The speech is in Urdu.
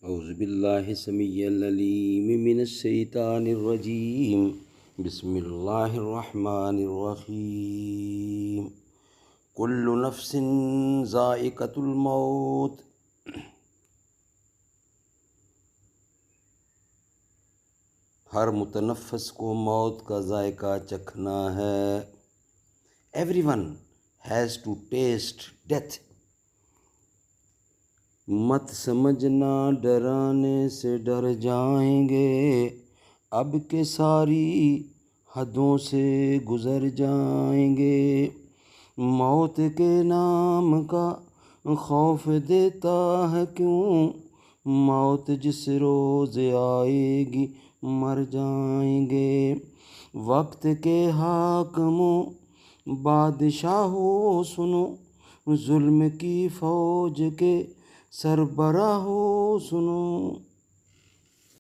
اعوذ باللہ السمیع العلیم من الشیطان الرجیم بسم اللہ الرحمن الرحیم کل نفس ذائقۃ الموت۔ ہر متنفس کو موت کا ذائقہ چکھنا ہے۔ Everyone has to taste death. مت سمجھنا ڈرانے سے ڈر جائیں گے، اب کے ساری حدوں سے گزر جائیں گے۔ موت کے نام کا خوف دیتا ہے کیوں، موت جس روز آئے گی مر جائیں گے۔ وقت کے حاکموں بادشاہوں سنو، ظلم کی فوج کے سربراہوں سنو۔